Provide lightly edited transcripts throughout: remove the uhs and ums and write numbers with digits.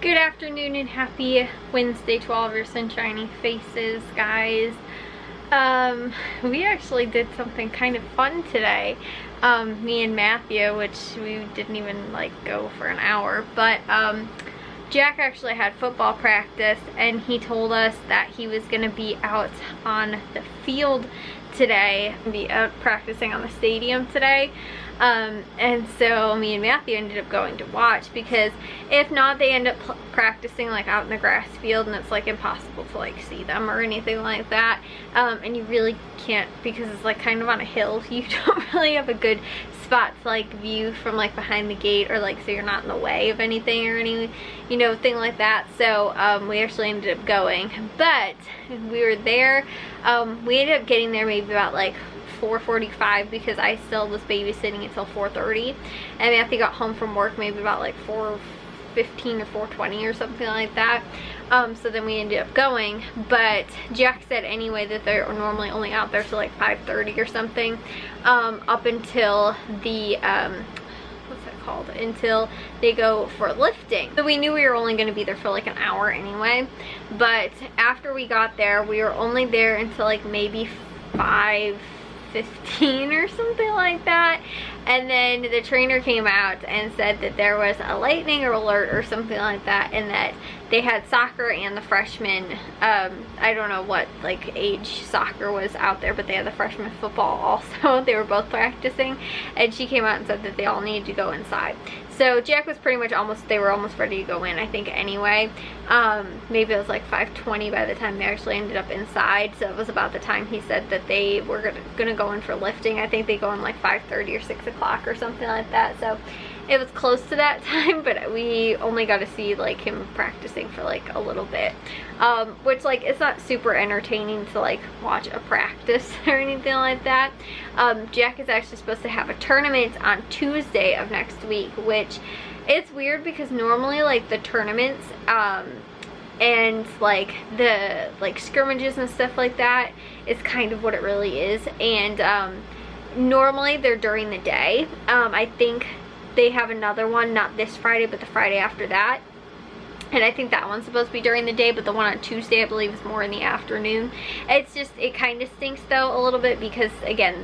Good afternoon and happy Wednesday to all of your sunshiny faces, guys. We actually did something kind of fun today. Me and Matthew, which we didn't even like go for an hour, but Jack actually had football practice and he told us that he was gonna be out on the field today, be out practicing on the stadium today. And so me and Matthew ended up going to watch, because if not, they end up practicing like out in the grass field and it's like impossible to like see them or anything like that. And you really can't, because it's like kind of on a hill, you don't really have a good spot to like view from like behind the gate, or like so you're not in the way of anything or any, you know, thing like that. So we actually ended up going, but we were there. We ended up getting there maybe about like 4:45 because I still was babysitting until 4:30, and Matthew got home from work maybe about like 4:15 or 4:20 or something like that. So then we ended up going, but Jack said anyway that they're normally only out there till like 5:30 or something, up until the what's that called, until they go for lifting. So we knew we were only going to be there for like an hour anyway, but after we got there, we were only there until like maybe 5:15 or something like that, and then the trainer came out and said that there was a lightning alert or something like that, and that they had soccer and the freshmen, I don't know what like age soccer was out there, but they had the freshman football also. They were both practicing, and she came out and said that they all needed to go inside. So Jack was pretty much they were almost ready to go in, I think, anyway. Maybe it was like 5:20 by the time they actually ended up inside, so it was about the time he said that they were gonna go in for lifting. I think they go in like 5:30 or 6 o'clock or something like that, so it was close to that time, but we only got to see like him practicing for like a little bit, which like it's not super entertaining to like watch a practice or anything like that. Jack is actually supposed to have a tournament on Tuesday of next week, which it's weird because normally like the tournaments and like the like scrimmages and stuff like that is kind of what it really is, and normally they're during the day. I think they have another one, not this Friday, but the Friday after that. And I think that one's supposed to be during the day, but the one on Tuesday, I believe, is more in the afternoon. It's just, it kind of stinks, though, a little bit, because, again,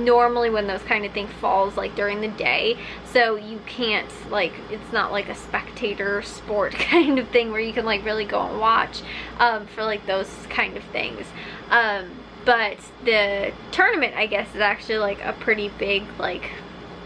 normally when those kind of things falls, like, during the day, so you can't, like, it's not like a spectator sport kind of thing where you can, like, really go and watch for, like, those kind of things. But the tournament, I guess, is actually, like, a pretty big, like,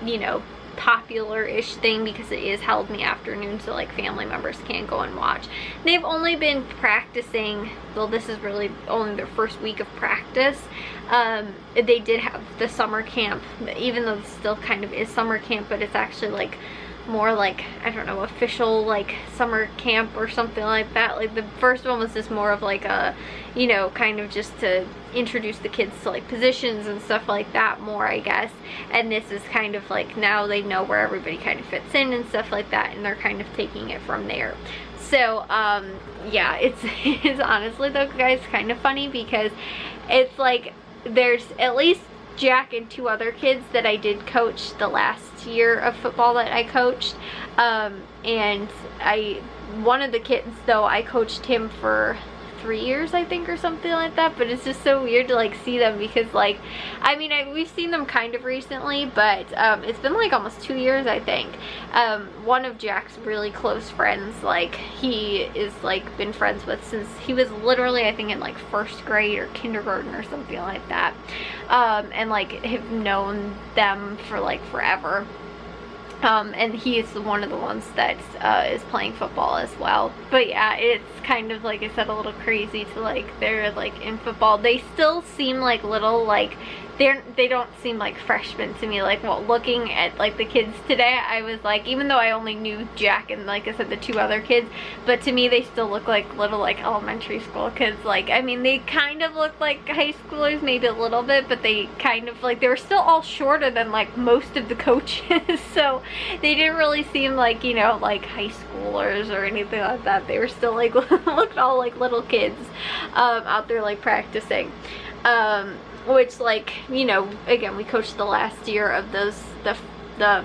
you know, popular-ish thing, because it is held in the afternoon, so like family members can go and watch. They've only been practicing, well, this is really only their first week of practice. They did have the summer camp, even though it still kind of is summer camp, but it's actually like more like, I don't know, official like summer camp or something like that. Like the first one was just more of like a, you know, kind of just to introduce the kids to like positions and stuff like that more, I guess. And this is kind of like, now they know where everybody kind of fits in and stuff like that, and they're kind of taking it from there. So yeah, it's honestly though, guys, kind of funny, because it's like there's at least Jack and 2 other kids that I did coach the last year of football that I coached, and one of the kids though, I coached him for 3 years, I think, or something like that. But it's just so weird to like see them, because like, I mean, we've seen them kind of recently, but it's been like almost 2 years, I think. One of Jack's really close friends, like he is like been friends with since he was literally, I think, in like 1st grade or kindergarten or something like that, and like have known them for like forever. And he is one of the ones that is playing football as well. But yeah, it's kind of, like I said, a little crazy to like, they're like in football. They still seem like little, like they don't seem like freshmen to me. Like, well, looking at like the kids today, I was like, even though I only knew Jack and like I said the 2 other kids, but to me they still look like little like elementary school kids. Like, I mean, they kind of look like high schoolers maybe a little bit, but they kind of like, they were still all shorter than like most of the coaches. So they didn't really seem like, you know, like high schoolers or anything like that. They were still like looked all like little kids out there like practicing. Which, like, you know, again, we coached the last year of the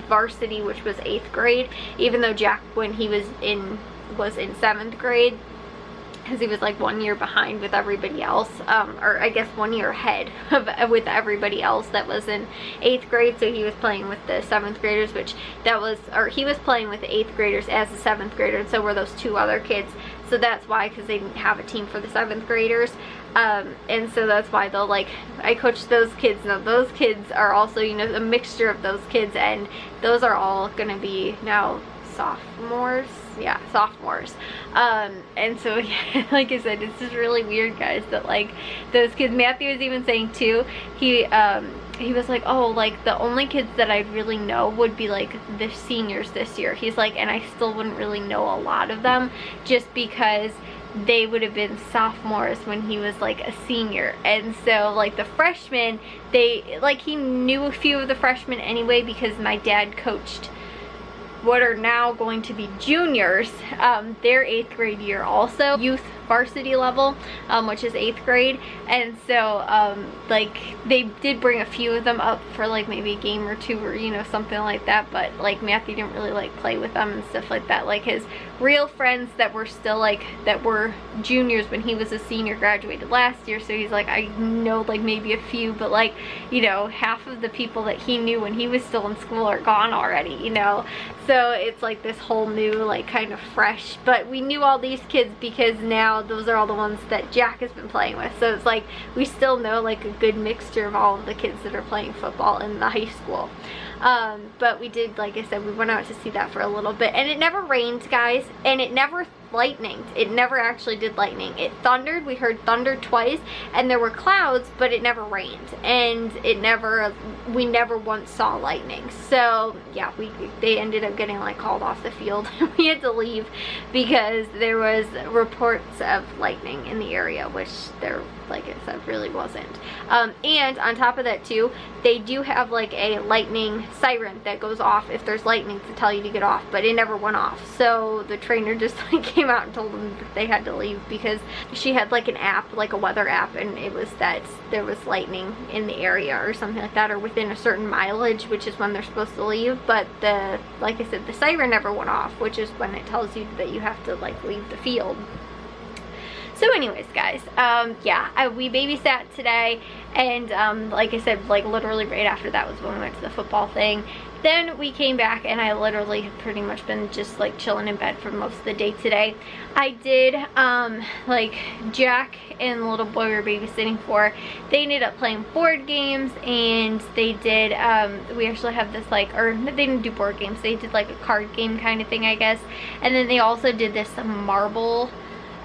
varsity, which was 8th grade, even though Jack, when he was in was in 7th grade, because he was like 1 year behind with everybody else, or I guess 1 year ahead with everybody else that was in 8th grade. So he was playing with the 7th graders, which he was playing with the 8th graders as a 7th grader, and so were those 2 other kids. So that's why, because they didn't have a team for the 7th graders. And so that's why they'll, like, I coach those kids. Now those kids are also, you know, a mixture of those kids, and those are all gonna be now sophomores. Yeah, sophomores. And so yeah, like I said, it's just really weird, guys, that like those kids, Matthew was even saying too, he was like, oh, like the only kids that I'd really know would be like the seniors this year. He's like, and I still wouldn't really know a lot of them, just because they would have been sophomores when he was like a senior. And so like the freshmen, he knew a few of the freshmen anyway, because my dad coached what are now going to be juniors, their 8th grade year also, youth varsity level, which is 8th grade. And so like they did bring a few of them up for like maybe a game or 2, or you know, something like that, but like Matthew didn't really like play with them and stuff like that. Like his real friends that were still like, that were juniors when he was a senior, graduated last year, so he's like, I know like maybe a few, but like, you know, half of the people that he knew when he was still in school are gone already, you know. So it's like this whole new, like, kind of fresh, but we knew all these kids because now those are all the ones that Jack has been playing with. So it's like we still know like a good mixture of all of the kids that are playing football in the high school. But we did, like I said, we went out to see that for a little bit, and it never rained, guys, and it never lightninged. It never actually did lightning. It thundered. We heard thunder twice, and there were clouds, but it never rained, and we never once saw lightning. So yeah, they ended up getting like called off the field. We had to leave because there was reports of lightning in the area, which there, like I said, really wasn't. And on top of that too, they do have like a lightning siren that goes off if there's lightning to tell you to get off, but it never went off. So the trainer just like came out and told them that they had to leave because she had like an app, like a weather app, and it was that there was lightning in the area or something like that, or within a certain mileage, which is when they're supposed to leave. But like I said, the siren never went off, which is when it tells you that you have to like leave the field. So anyways, guys, yeah, we babysat today, and like I said, like literally right after that was when we went to the football thing. Then we came back, and I literally have pretty much been just like chilling in bed for most of the day today. I did, like Jack and the little boy we were babysitting for, they ended up playing board games, and they did, we actually have this like, or they didn't do board games, they did like a card game kind of thing, I guess. And then they also did this marble,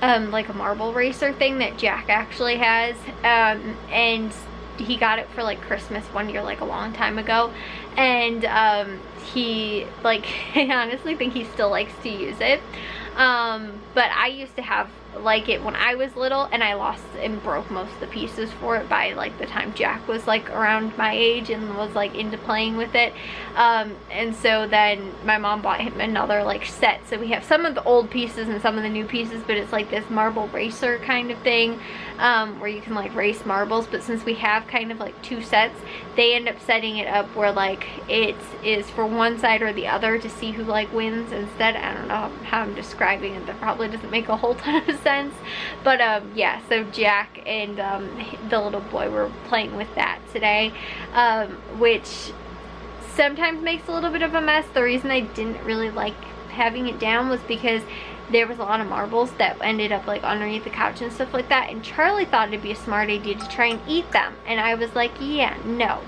like a marble racer thing that Jack actually has, and he got it for like Christmas one year, like a long time ago, and he, like, I honestly think he still likes to use it, but I used to have like it when I was little, and I lost and broke most of the pieces for it by like the time Jack was like around my age and was like into playing with it, and so then my mom bought him another like set, so we have some of the old pieces and some of the new pieces, but it's like this marble racer kind of thing, where you can like race marbles. But since we have kind of like 2 sets, they end up setting it up where like it is for one side or the other to see who like wins instead. I don't know how I'm describing it, that probably doesn't make a whole ton of sense, but yeah, so Jack and the little boy were playing with that today, which sometimes makes a little bit of a mess. The reason I didn't really like having it down was because there was a lot of marbles that ended up like underneath the couch and stuff like that, and Charlie thought it'd be a smart idea to try and eat them, and I was like, yeah, no.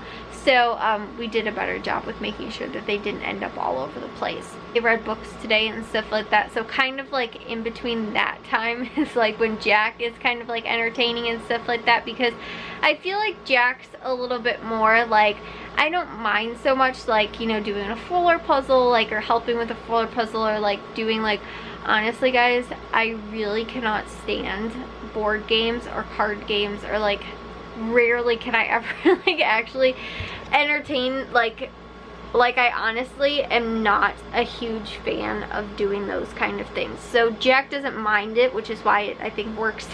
So we did a better job with making sure that they didn't end up all over the place. They read books today and stuff like that, so kind of like in between that time is like when Jack is kind of like entertaining and stuff like that, because I feel like Jack's a little bit more like, I don't mind so much like, you know, doing a fuller puzzle, like, or helping with a fuller puzzle, or like doing like, honestly guys, I really cannot stand board games or card games, or like rarely can I ever like actually entertain like like, I honestly am not a huge fan of doing those kind of things. So Jack doesn't mind it, which is why it, I think, works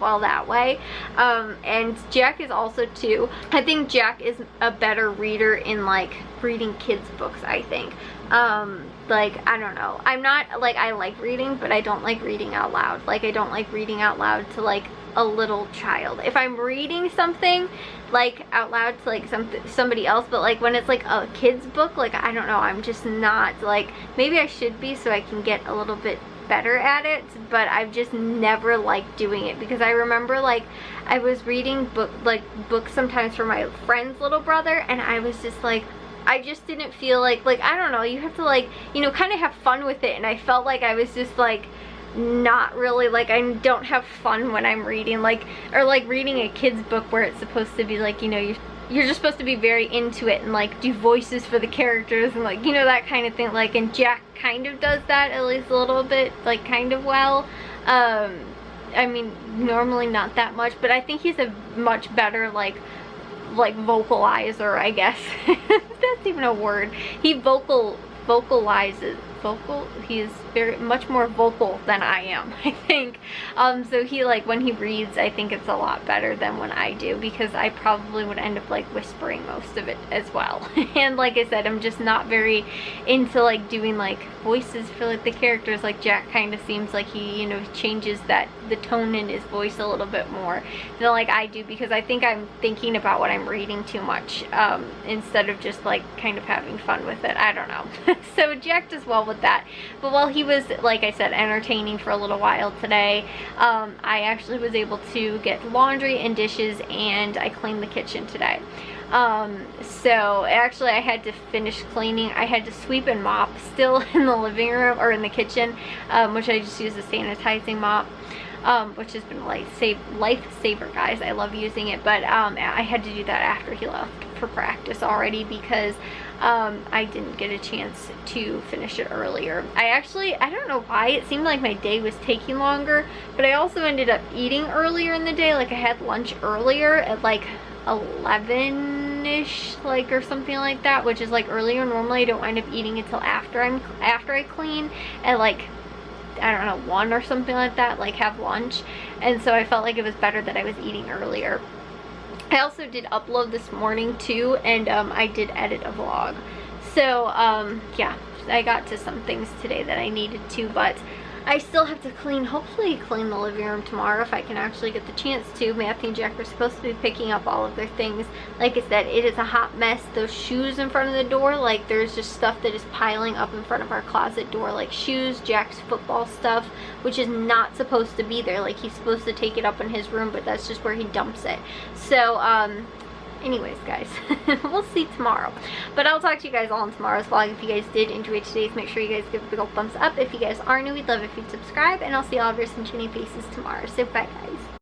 well that way. And Jack is also too, I think Jack is a better reader in like reading kids books, I think. Like, I don't know, I'm not like, I like reading, but I don't like reading out loud. Like, I don't like reading out loud to like a little child. If I'm reading something like out loud to like somebody else, but like when it's like a kid's book, like, I don't know, I'm just not, like, maybe I should be so I can get a little bit better at it, but I've just never liked doing it, because I remember like I was reading books sometimes for my friend's little brother, and I was just like, I just didn't feel like, I don't know, you have to like, you know, kind of have fun with it, and I felt like I was just like not really, like, I don't have fun when I'm reading, like, or like reading a kid's book where it's supposed to be like, you know, you're just supposed to be very into it and like do voices for the characters and like, you know, that kind of thing. Like, and Jack kind of does that at least a little bit, like, kind of well. I mean, normally not that much, but I think he's a much better like vocalizer, I guess. If that's even a word. He vocalizes. He is very much more vocal than I am, I think. So he, like, when he reads, I think it's a lot better than when I do, because I probably would end up like whispering most of it as well. And like I said, I'm just not very into like doing like voices for like the characters. Like, Jack kind of seems like he, you know, changes the tone in his voice a little bit more than like I do, because I think I'm thinking about what I'm reading too much, instead of just like kind of having fun with it. I don't know. So Jack does well with that. But while he was, like I said, entertaining for a little while today, I actually was able to get laundry and dishes, and I cleaned the kitchen today. So actually I had to finish cleaning. I had to sweep and mop still in the living room, or in the kitchen, which I just use a sanitizing mop, which has been a lifesaver, guys. I love using it, but I had to do that after he left for practice already, because I didn't get a chance to finish it earlier. I don't know why, it seemed like my day was taking longer, but I also ended up eating earlier in the day. Like, I had lunch earlier at like 11ish, like, or something like that, which is like earlier. Normally I don't wind up eating until after I clean at like, I don't know, 1 or something like that, like have lunch. And so I felt like it was better that I was eating earlier. I also did upload this morning too, and I did edit a vlog. So yeah, I got to some things today that I needed to, but I still have to hopefully clean the living room tomorrow if I can actually get the chance to. Matthew and Jack are supposed to be picking up all of their things. Like I said, it is a hot mess. Those shoes in front of the door, like, there's just stuff that is piling up in front of our closet door, like shoes, Jack's football stuff, which is not supposed to be there. Like, he's supposed to take it up in his room, but that's just where he dumps it. So anyways, guys, we'll see tomorrow. But I'll talk to you guys all in tomorrow's vlog. If you guys did enjoy today's, make sure you guys give a big old thumbs up. If you guys are new, we'd love if you'd subscribe, and I'll see all of your sunshiny faces tomorrow. So bye, guys.